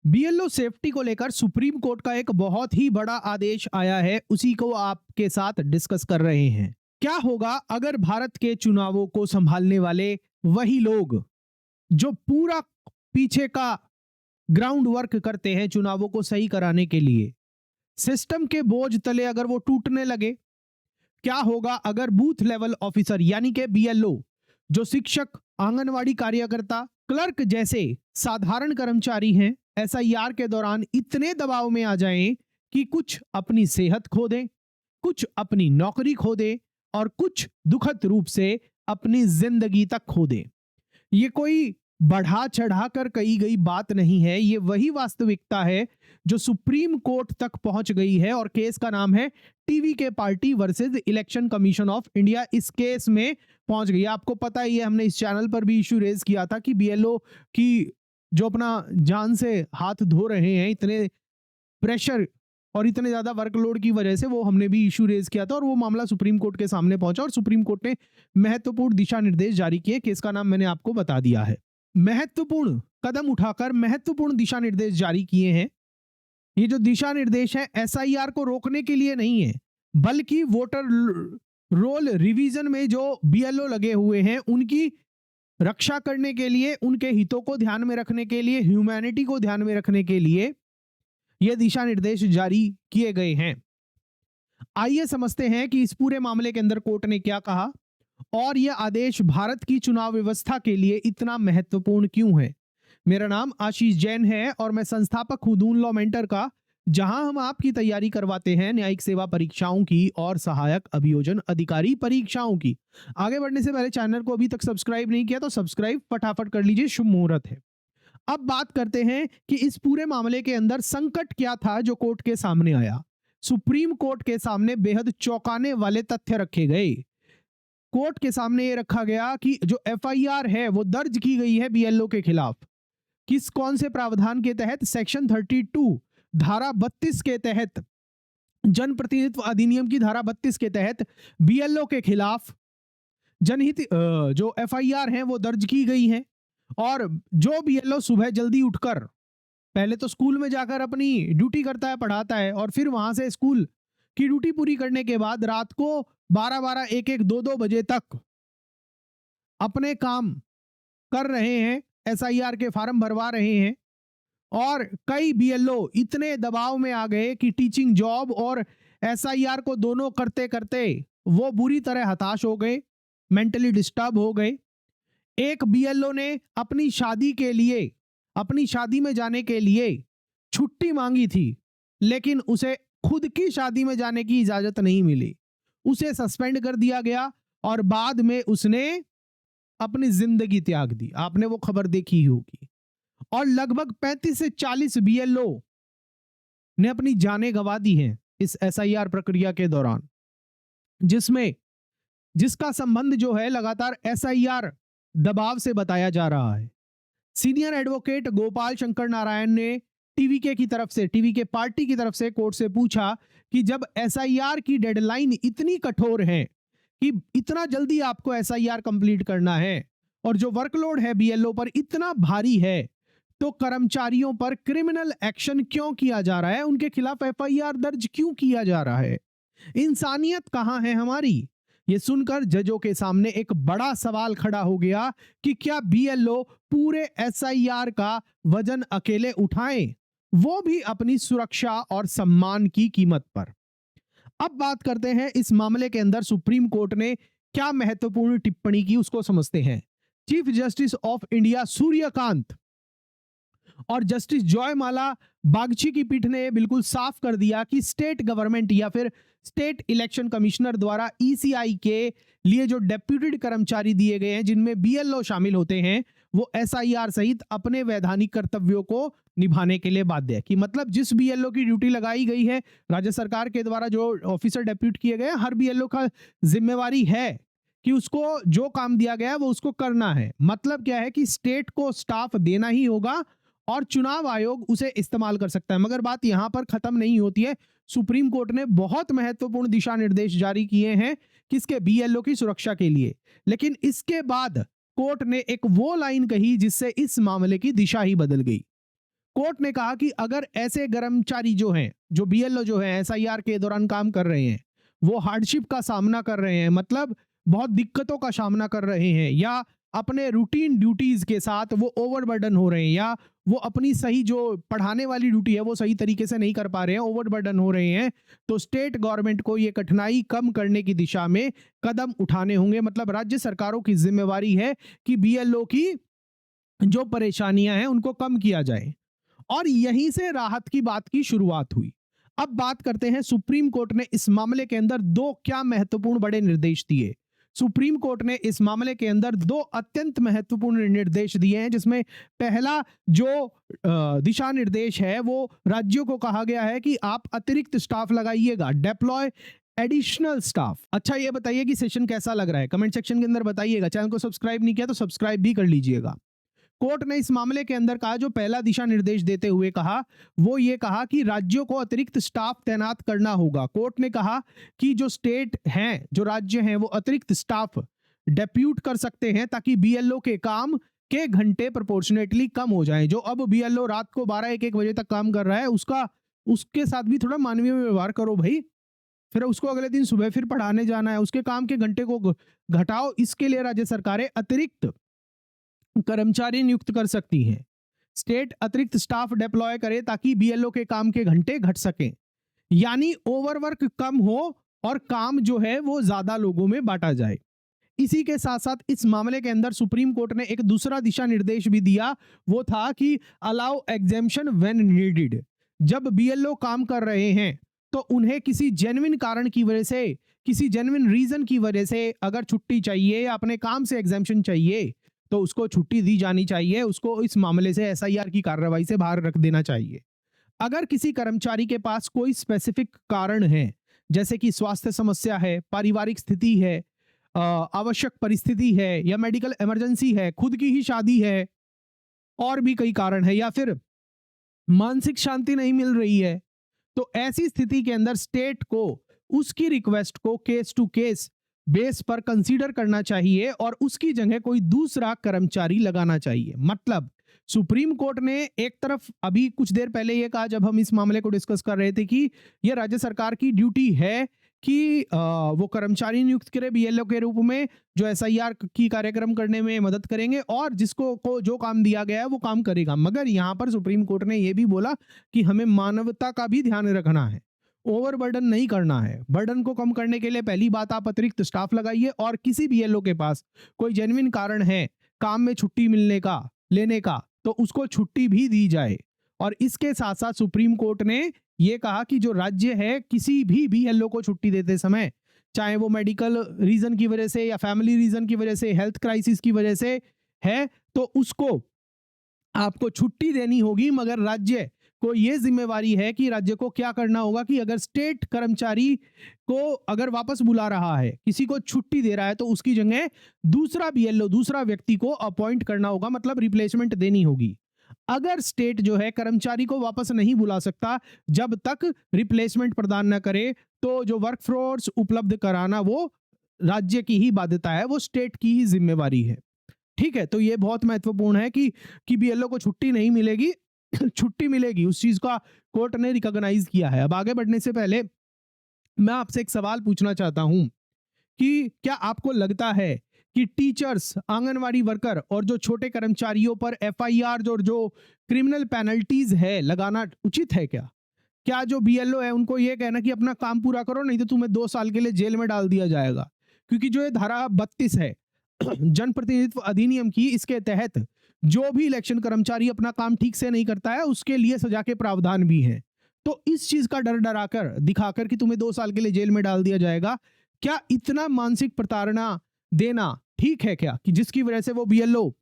BLO safety को लेकर supreme court का एक बहुत ही बड़ा आदेश आया है, उसी को आपके साथ डिस्कस कर रहे हैं। क्या होगा अगर भारत के चुनावों को संभालने वाले वही लोग जो पूरा पीछे का ग्राउंड वर्क करते हैं चुनावों को सही कराने के लिए, सिस्टम के बोझ तले अगर वो टूटने लगे? क्या होगा अगर बूथ लेवल ऑफिसर यानी कि बीएलओ, जो शिक्षक, आंगनवाड़ी कार्यकर्ता, क्लर्क जैसे साधारण कर्मचारी हैं, एसआईआर के दौरान इतने दबाव में आ जाएं कि कुछ अपनी सेहत खो दें, कुछ अपनी नौकरी खो दें और कुछ दुखद रूप से अपनी जिंदगी तक खो दें। ये कोई बढ़ा चढ़ा कर कही गई बात नहीं है, ये वही वास्तविकता है जो सुप्रीम कोर्ट तक पहुंच गई है और केस का नाम है टीवी के party versus election commission of India. इस केस में पहुंच गई। आपको पता ही है, हमने इस चैनल पर भी इशू रेज किया था कि बीएलओ की जो अपना जान से हाथ धो रहे हैं, इतने प्रेशर और इतने ज्यादा वर्कलोड की वजह से, वो हमने भी इशू रेज किया था और वो मामला सुप्रीम कोर्ट के सामने पहुंचा और सुप्रीम कोर्ट ने महत्वपूर्ण दिशा निर्देश जारी किए। केस का नाम मैंने आपको बता दिया है। महत्वपूर्ण कदम उठाकर महत्वपूर्ण दिशा निर्देश जारी किए हैं। ये जो दिशा निर्देश है एसआईआर को रोकने के लिए नहीं है, बल्कि वोटर रोल रिवीजन में जो बीएलओ लगे हुए हैं उनकी रक्षा करने के लिए, उनके हितों को ध्यान में रखने के लिए, ह्यूमैनिटी को ध्यान में रखने के लिए ये दिशा निर्देश जारी किए गए हैं। आइए समझते हैं कि इस पूरे मामले के अंदर कोर्ट ने क्या कहा और यह आदेश भारत की चुनाव व्यवस्था के लिए इतना महत्वपूर्ण क्यों है। मेरा नाम आशीष जैन है और मैं संस्थापक हूं दून लॉ मेंटर का, जहां हम आपकी तैयारी करवाते हैं न्यायिक सेवा परीक्षाओं की और सहायक अभियोजन अधिकारी परीक्षाओं की। आगे बढ़ने से पहले चैनल को अभी तक सब्सक्राइब नहीं किया तो सब्सक्राइब फटाफट कर लीजिए, शुभ मुहूर्त है। अब बात करते हैं कि इस पूरे मामले के अंदर संकट क्या था जो कोर्ट के सामने आया। सुप्रीम कोर्ट के सामने बेहद चौंकाने वाले तथ्य रखे गए। कोर्ट के सामने ये रखा गया कि जो एफआईआर है वो दर्ज की गई है बीएलओ के खिलाफ, किस कौन से प्रावधान के तहत? सेक्शन 32 धारा 32 के तहत, जनप्रतिनिधित्व अधिनियम की धारा 32 के तहत बीएलओ के खिलाफ जनहित जो एफआईआर हैं वो दर्ज की गई हैं। और जो बीएलओ सुबह जल्दी उठकर पहले तो स्कूल में जाकर अपनी ड्यूटी करता है, पढ़ाता है, और फिर वहां से स्कूल की ड्यूटी पूरी करने के बाद रात को 12-12, 1-1, 2-2 बजे तक अपने काम कर रहे हैं, एसआईआर के फॉर्म भरवा रहे हैं। और कई बीएलओ इतने दबाव में आ गए कि टीचिंग जॉब और एसआईआर को दोनों करते करते वो बुरी तरह हताश हो गए, मेंटली डिस्टर्ब हो गए। एक बीएलओ ने अपनी शादी के लिए, अपनी शादी में जाने के लिए छुट्टी मांगी थी, लेकिन उसे खुद की शादी में जाने की इजाजत नहीं मिली, उसे सस्पेंड कर दिया गया और बाद में उसने अपनी जिंदगी त्याग दी। आपने वो खबर देखी ही होगी। और लगभग 35 से 40 बीएलओ ने अपनी जानें गंवा दी हैं इस एसआईआर प्रक्रिया के दौरान, जिसका संबंध जो है लगातार एसआईआर दबाव से बताया जा रहा है। सीनियर एडवोकेट गोपाल शंकर नारायण ने टीवीके की तरफ से, टीवी के पार्टी की तरफ से कोर्ट से पूछा कि जब एसआईआर की डेडलाइन इतनी कठोर है कि इतना जल्दी आपको एसआईआर कंप्लीट करना है और जो वर्कलोड है बीएलओ पर इतना भारी है, तो कर्मचारियों पर क्रिमिनल एक्शन क्यों किया जा रहा है, उनके खिलाफ एफआईआर दर्ज क्यों किया जा रहा है? इंसानियत कहां है हमारी? ये सुनकर जजों के सामने एक बड़ा सवाल खड़ा हो गया कि क्या बीएलओ पूरे एसआईआर का वजन अकेले उठाएं, वो भी अपनी सुरक्षा और सम्मान की कीमत पर। अब बात करते हैं इस मामले के अंदर सुप्रीम कोर्ट ने क्या महत्वपूर्ण टिप्पणी की, उसको समझते हैं। Chief justice of India Suryakant और जस्टिस जॉयमाला बागची की पीठ ने बिल्कुल साफ कर दिया कि स्टेट गवर्नमेंट या फिर स्टेट इलेक्शन कमिश्नर द्वारा ईसीआई के लिए जो डेप्यूटेड कर्मचारी दिए गए हैं, जिनमें बीएलओ शामिल होते हैं, वो एसआईआर सहित अपने वैधानिक कर्तव्यों को निभाने के लिए बाध्य है। कि मतलब जिस बीएलओ की ड्यूटी लगाई गई है राज्य सरकार के द्वारा, जो ऑफिसर डेप्यूट किए गए हैं, हर बीएलओ का जिम्मेवारी है कि उसको जो काम दिया गया है वो उसको करना है। मतलब क्या है कि स्टेट को स्टाफ देना ही होगा और चुनाव आयोग उसे इस्तेमाल कर सकता है। मगर बात यहां पर खत्म नहीं होती है। सुप्रीम कोर्ट ने बहुत महत्वपूर्ण दिशा निर्देश जारी किए हैं किसके? बीएलओ की सुरक्षा के लिए। लेकिन इसके बाद कोर्ट ने एक वो लाइन कही जिससे इस मामले की दिशा ही बदल गई। कोर्ट ने कहा कि अगर ऐसे कर्मचारी जो हैं, जो बीएलओ जो हैं एसआईआर के दौरान काम कर रहे हैं, वो हार्डशिप का सामना कर रहे हैं, मतलब बहुत दिक्कतों का सामना कर रहे हैं, या अपने रूटीन ड्यूटीज के साथ वो ओवरबर्डन हो रहे हैं, या वो अपनी सही जो पढ़ाने वाली ड्यूटी है वो सही तरीके से नहीं कर पा रहे हैं, ओवरबर्डन हो रहे हैं, तो स्टेट गवर्नमेंट को ये कठिनाई कम करने की दिशा में कदम उठाने होंगे। मतलब राज्य सरकारों की जिम्मेवारी है कि बीएलओ की जो परेशानियां हैं उनको कम किया जाए, और यहीं से राहत की बात की शुरुआत हुई। अब बात करते हैं, सुप्रीम कोर्ट ने इस मामले के अंदर दो क्या महत्वपूर्ण बड़े निर्देश दिए। सुप्रीम कोर्ट ने इस मामले के अंदर दो अत्यंत महत्वपूर्ण निर्देश दिए हैं, जिसमें पहला जो दिशा निर्देश है वो राज्यों को कहा गया है कि आप अतिरिक्त स्टाफ लगाइएगा, डेप्लॉय एडिशनल स्टाफ। अच्छा, ये बताइए कि सेशन कैसा लग रहा है, कमेंट सेक्शन के अंदर बताइएगा। चैनल को सब्सक्राइब नहीं किया तो सब्सक्राइब भी कर लीजिएगा। कोर्ट ने इस मामले के अंदर कहा, जो पहला दिशा निर्देश देते हुए कहा, वो ये कहा कि राज्यों को अतिरिक्त स्टाफ तैनात करना होगा। कोर्ट ने कहा कि जो स्टेट हैं, जो राज्य हैं, वो अतिरिक्त स्टाफ डेप्यूट कर सकते हैं ताकि बीएलओ के काम के घंटे प्रोपोर्शनेटली कम हो जाएं। जो अब बीएलओ रात को 12-1 बजे तक काम कर रहा है, उसके साथ भी थोड़ा मानवीय व्यवहार करो भाई। फिर उसको अगले दिन सुबह फिर पढ़ाने जाना है, उसके काम के घंटे को घटाओ। इसके लिए राज्य सरकारें अतिरिक्त कर्मचारी नियुक्त कर सकती हैं। स्टेट अतिरिक्त स्टाफ डिप्लॉय करे ताकि बीएलओ के काम के घंटे घट सकें, यानी ओवरवर्क कम हो और काम जो है वो ज्यादा लोगों में बांटा जाए। इसी के साथ साथ इस मामले के अंदर सुप्रीम कोर्ट ने एक दूसरा दिशा निर्देश भी दिया, वो था कि अलाउ एग्जेम्पशन व्हेन नीडेड। जब बीएलओ काम कर रहे हैं तो उन्हें किसी जेन्युइन कारण की वजह से, किसी जेन्युइन रीजन की वजह से अगर छुट्टी चाहिए या अपने काम से एग्जेम्पशन चाहिए तो उसको छुट्टी दी जानी चाहिए, उसको इस मामले से एसआईआर की कार्रवाई से बाहर रख देना चाहिए। अगर किसी कर्मचारी के पास कोई स्पेसिफिक कारण है, जैसे कि स्वास्थ्य समस्या है, पारिवारिक स्थिति है, आवश्यक परिस्थिति है, या मेडिकल इमरजेंसी है, खुद की ही शादी है, और भी कई कारण है, या फिर मानसिक शांति नहीं मिल रही है, तो ऐसी स्थिति के अंदर स्टेट को उसकी रिक्वेस्ट को केस टू केस बेस पर कंसीडर करना चाहिए और उसकी जगह कोई दूसरा कर्मचारी लगाना चाहिए। मतलब सुप्रीम कोर्ट ने एक तरफ अभी कुछ देर पहले ये कहा, जब हम इस मामले को डिस्कस कर रहे थे, कि यह राज्य सरकार की ड्यूटी है कि वो कर्मचारी नियुक्त करे बीएलओ के रूप में, जो एसआईआर की कार्यक्रम करने में मदद करेंगे, और जिसको को जो काम दिया गया है वो काम करेगा। मगर यहाँ पर सुप्रीम कोर्ट ने यह भी बोला कि हमें मानवता का भी ध्यान रखना है, ओवरबर्डन नहीं करना है। बर्डन को कम करने के लिए पहली बात, आप अतिरिक्त स्टाफ लगाइए, और किसी बीएलओ के पास कोई जेन्युइन कारण है काम में छुट्टी लेने का, तो उसको छुट्टी भी दी जाए। और इसके साथ साथ सुप्रीम कोर्ट ने यह कहा कि जो राज्य है किसी भी बीएलओ को छुट्टी देते समय, चाहे वो मेडिकल रीजन की वजह से या फैमिली रीजन की वजह से, हेल्थ क्राइसिस की वजह से है, तो उसको आपको छुट्टी देनी होगी। मगर राज्य को यह जिम्मेवारी है कि राज्य को क्या करना होगा कि अगर स्टेट कर्मचारी को अगर वापस बुला रहा है, किसी को छुट्टी दे रहा है, तो उसकी जगह दूसरा बीएलओ, दूसरा व्यक्ति को अपॉइंट करना होगा, मतलब रिप्लेसमेंट देनी होगी। अगर स्टेट जो है कर्मचारी को वापस नहीं बुला सकता जब तक रिप्लेसमेंट प्रदान न करे, तो जो वर्कफोर्स उपलब्ध कराना वो राज्य की ही बाध्यता है, वो स्टेट की ही जिम्मेवारी है। ठीक है, तो ये बहुत महत्वपूर्ण है कि बीएलओ को छुट्टी नहीं मिलेगी, छुट्टी मिलेगी, उस चीज का कोर्ट ने रिकॉग्नाइज किया है। अब आगे बढ़ने से पहले मैं आपसे एक सवाल पूछना चाहता हूं कि क्या आपको लगता है कि टीचर्स, आंगनवाड़ी वर्कर और जो छोटे कर्मचारियों पर एफआईआर और जो क्रिमिनल पेनल्टीज है लगाना उचित है? क्या जो बीएलओ है उनको ये कहना कि अपना काम पूरा करो, नहीं तो तुम्हें 2 साल के लिए जेल में डाल दिया जाएगा? क्योंकि जो ये धारा 32 है जनप्रतिनिधित्व अधिनियम की, इसके तहत जो भी इलेक्शन कर्मचारी अपना काम ठीक से नहीं करता है उसके लिए सजा के प्रावधान भी हैं। तो इस चीज का डर डराकर दिखाकर कि तुम्हें 2 साल के लिए जेल में डाल दिया जाएगा, क्या इतना मानसिक प्रताड़ना देना ठीक है क्या, कि जिसकी वजह से वो बीएलओ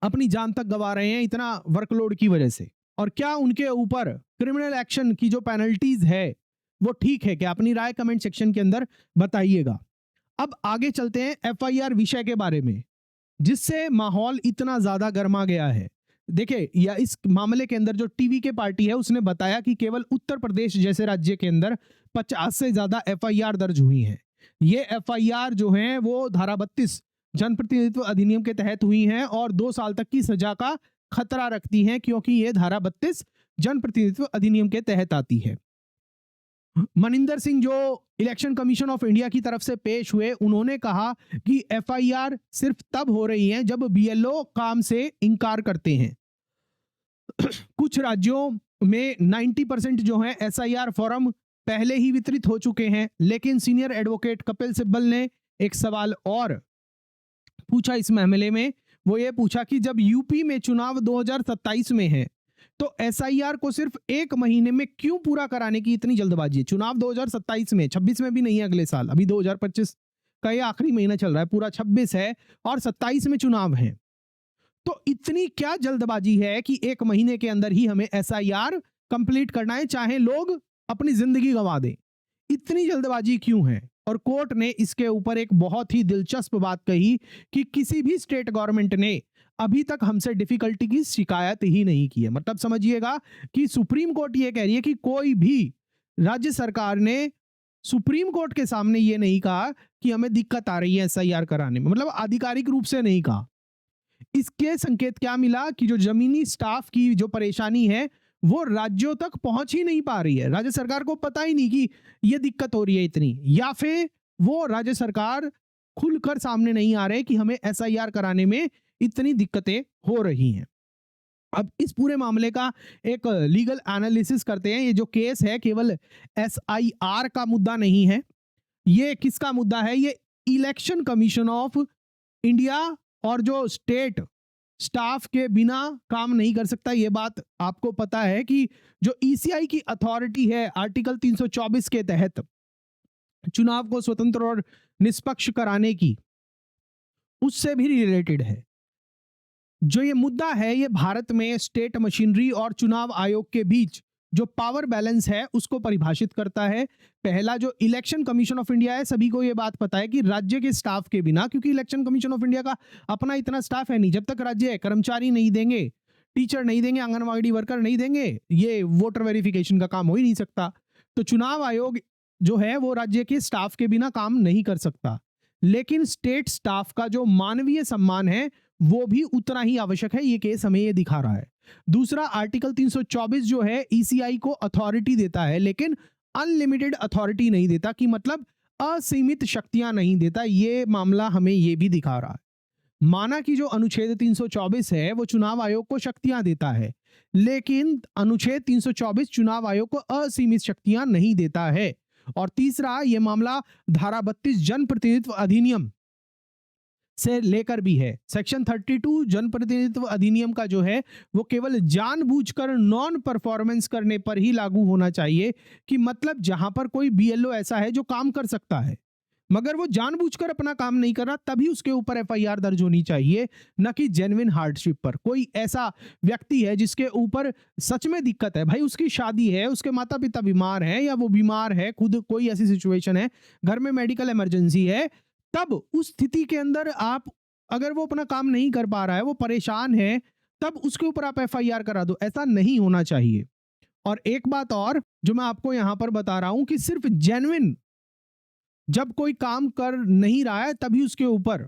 अपनी जान तक गंवा रहे हैं इतना वर्कलोड की वजह से? और क्या उनके ऊपर क्रिमिनल एक्शन की जो पेनल्टीज है वो ठीक है क्या? अपनी राय कमेंट सेक्शन के अंदर बताइएगा। अब आगे चलते हैं एफआईआर विषय के बारे में, जिससे माहौल इतना ज्यादा गर्मा गया है। देखिए, या इस मामले के अंदर जो टीवी के पार्टी है उसने बताया कि केवल उत्तर प्रदेश जैसे राज्य के अंदर 50 से ज्यादा एफआईआर दर्ज हुई हैं। ये एफआईआर जो हैं वो धारा 32 जनप्रतिनिधित्व अधिनियम के तहत हुई हैं और 2 साल तक की सजा का खतरा रखती हैं, क्योंकि ये धारा 32 जनप्रतिनिधित्व अधिनियम के तहत आती है। मनिंदर सिंह जो इलेक्शन कमीशन ऑफ इंडिया की तरफ से पेश हुए, उन्होंने कहा कि एफआईआर सिर्फ तब हो रही है जब बीएलओ काम से इनकार करते हैं। कुछ राज्यों में 90% जो है एसआईआर फॉर्म पहले ही वितरित हो चुके हैं, लेकिन सीनियर एडवोकेट कपिल सिब्बल ने एक सवाल और पूछा इस मामले में। वो ये पूछा कि जब यूपी में चुनाव 2027 में है तो एसआईआर को सिर्फ 1 महीने में क्यों पूरा कराने की इतनी जल्दबाजी है? चुनाव 2027 में, 26 में भी नहीं है, अगले साल, अभी 2025 का ये आखिरी महीना चल रहा है, पूरा 26 है और 27 में चुनाव है। तो इतनी क्या जल्दबाजी है कि 1 महीने के अंदर ही हमें एसआईआर कंप्लीट करना है, चाहे लोग अपनी जिंदगी गंवा दें? इतनी जल्दबाजी क्यों है? और कोर्ट ने इसके ऊपर एक बहुत ही दिलचस्प बात कही कि किसी भी स्टेट गवर्नमेंट ने अभी तक हमसे डिफिकल्टी की शिकायत ही नहीं की है। मतलब समझिएगा कि सुप्रीम कोर्ट ये कह रही है कि कोई भी राज्य सरकार ने सुप्रीम कोर्ट के सामने ये नहीं कहा कि हमें दिक्कत आ रही है एसआईआर कराने में, मतलब आधिकारिक रूप से नहीं कहा। इसके संकेत क्या मिला कि जो जमीनी स्टाफ की जो परेशानी है वो राज्यों तक पहुंच ही नहीं पा रही है। राज्य सरकार को पता ही नहीं कि ये दिक्कत हो रही है इतनी, या फिर वो राज्य सरकार खुलकर सामने नहीं आ रहे कि हमें एसआईआर कराने में इतनी दिक्कतें हो रही हैं। अब इस पूरे मामले का एक लीगल एनालिसिस करते हैं। ये जो केस है केवल एसआईआर का मुद्दा नहीं है, ये किसका मुद्दा है? ये इलेक्शन कमीशन ऑफ इंडिया और जो स्टेट स्टाफ के बिना काम नहीं कर सकता। ये बात आपको पता है कि जो ईसीआई की अथॉरिटी है आर्टिकल 324 के तहत चुनाव को स्वतंत्र और निष्पक्ष कराने की, उससे भी रिलेटेड है। जो ये मुद्दा है ये भारत में स्टेट मशीनरी और चुनाव आयोग के बीच जो पावर बैलेंस है उसको परिभाषित करता है। पहला जो इलेक्शन कमीशन ऑफ इंडिया है, सभी को ये बात पता है कि राज्य के स्टाफ के बिना, क्योंकि इलेक्शन कमीशन ऑफ इंडिया का अपना इतना स्टाफ है नहीं, जब तक राज्य कर्मचारी नहीं देंगे, टीचर नहीं देंगे, आंगनवाड़ी वर्कर नहीं देंगे, ये वोटर वेरिफिकेशन का काम हो ही नहीं सकता। तो चुनाव आयोग जो है वो राज्य के स्टाफ के बिना काम नहीं कर सकता। लेकिन स्टेट स्टाफ का जो मानवीय सम्मान है वो भी उतना ही आवश्यक है, ये केस हमें ये दिखा रहा है। दूसरा, आर्टिकल 324 जो है ईसीआई को अथॉरिटी देता है, लेकिन अनलिमिटेड अथॉरिटी नहीं देता, कि मतलब असीमित शक्तियां नहीं देता। ये मामला हमें ये भी दिखा रहा है। माना कि जो अनुच्छेद 324 है वो चुनाव आयोग को शक्तियां देता है, लेकिन अनुच्छेद 324 चुनाव आयोग को असीमित शक्तियां नहीं देता है। और तीसरा, ये मामला धारा 32 जनप्रतिनिधित्व अधिनियम से लेकर भी है। सेक्शन 32 जनप्रतिनिधित्व अधिनियम का जो है वो केवल जानबूझकर नॉन परफॉर्मेंस करने पर ही लागू होना चाहिए, कि मतलब जहां पर कोई बीएलओ ऐसा है जो काम कर सकता है मगर वो जानबूझकर अपना काम नहीं कर रहा, तभी उसके ऊपर एफआईआर दर्ज होनी चाहिए, न कि जेन्युइन हार्डशिप पर। कोई ऐसा व्यक्ति है जिसके ऊपर सच में दिक्कत है, भाई उसकी शादी है, उसके माता पिता बीमार हैं, या वो बीमार है खुद, कोई ऐसी सिचुएशन है, घर में मेडिकल इमरजेंसी है, तब उस स्थिति के अंदर आप, अगर वो अपना काम नहीं कर पा रहा है, वो परेशान है, तब उसके ऊपर आप एफआईआर करा दो। ऐसा नहीं होना चाहिए। और एक बात और जो मैं आपको यहां पर बता रहा हूं कि सिर्फ जेन्युइन जब कोई काम कर नहीं रहा है तभी उसके ऊपर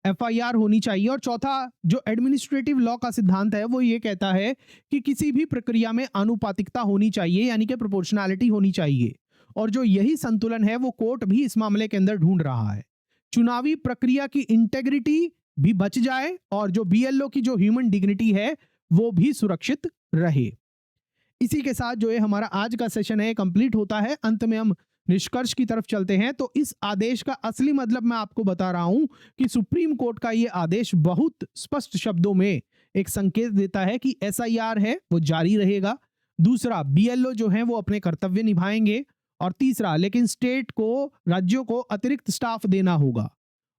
एफआईआर होनी चाहिए। और चौथा, जो एडमिनिस्ट्रेटिव लॉ का सिद्धांत है वो ये कहता है कि किसी भी प्रक्रिया में आनुपातिकता होनी चाहिए, यानी कि प्रोपोर्शनैलिटी होनी चाहिए। और जो यही संतुलन है वो कोर्ट भी इस मामले के अंदर ढूंढ रहा है। चुनावी प्रक्रिया की इंटेग्रिटी भी बच जाए और जो बीएलओ की जो ह्यूमन डिग्निटी है वो भी सुरक्षित रहे। इसी के साथ जो है हमारा आज का सेशन है कंप्लीट होता है। अंत में हम निष्कर्ष की तरफ चलते हैं। तो इस आदेश का असली मतलब मैं आपको बता रहा हूं कि सुप्रीम कोर्ट का ये आदेश बहुत स्पष्ट शब्दों में एक संकेत देता है कि एसआईआर है वो जारी रहेगा। दूसरा, बीएलओ जो है वो अपने कर्तव्य निभाएंगे। और तीसरा, लेकिन स्टेट को, राज्यों को अतिरिक्त स्टाफ देना होगा।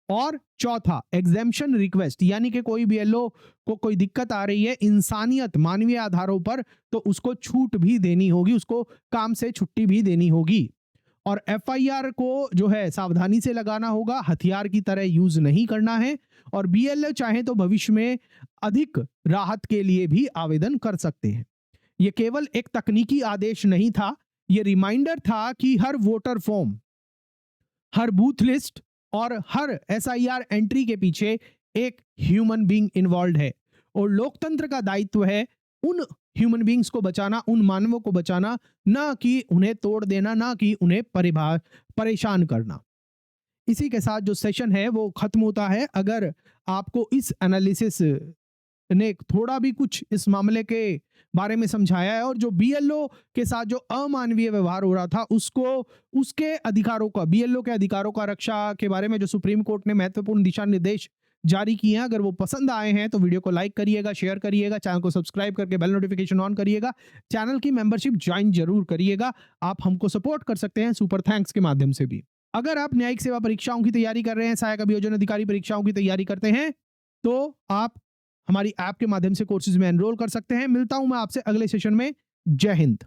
और चौथा, एग्जेम्पशन रिक्वेस्ट, यानी कि कोई बीएलओ को कोई दिक्कत आ रही है इंसानियत, मानवीय आधारों पर, तो उसको छूट भी देनी होगी, उसको काम से छुट्टी भी देनी होगी। और एफआईआर को जो है सावधानी से लगाना होगा, हथियार की तरह यूज नहीं करना है। और बीएलओ चाहे तो भविष्य में अधिक राहत के लिए भी आवेदन कर सकते हैं। यह केवल एक तकनीकी आदेश नहीं था, यह रिमाइंडर था कि हर वोटर फॉर्म, हर बूथ लिस्ट और हर एसआईआर एंट्री के पीछे एक ह्यूमन बीइंग इन्वॉल्व है। और लोकतंत्र का दायित्व है उन ह्यूमन बींग्स को बचाना, उन मानवों को बचाना, ना कि उन्हें तोड़ देना, ना कि उन्हें परेशान करना। इसी के साथ जो सेशन है वो खत्म होता है। अगर आपको इस एनालिसिस ने थोड़ा भी कुछ इस मामले के बारे में समझाया है और जो बीएलओ के साथ जो अमानवीय व्यवहार हो रहा था उसको, उसके अधिकारों का, बीएलओ के अधिकारों का रक्षा के बारे में जो सुप्रीम कोर्ट ने महत्वपूर्ण दिशा निर्देश जारी किए हैं, अगर वो पसंद आए हैं तो वीडियो को लाइक करिएगा, शेयर करिएगा, चैनल को सब्सक्राइब करके बेल नोटिफिकेशन ऑन करिएगा, चैनल की मेंबरशिप ज्वाइन जरूर करिएगा। आप हमको सपोर्ट कर सकते हैं सुपर थैंक्स के माध्यम से भी। अगर आप न्यायिक सेवा परीक्षाओं की तैयारी कर रहे हैं, सहायक अभियोजन अधिकारी परीक्षाओं की तैयारी करते हैं, तो आप हमारी ऐप के माध्यम से कोर्सेज में एनरोल कर सकते हैं। मिलता हूं मैं आपसे अगले सेशन में। जय हिंद।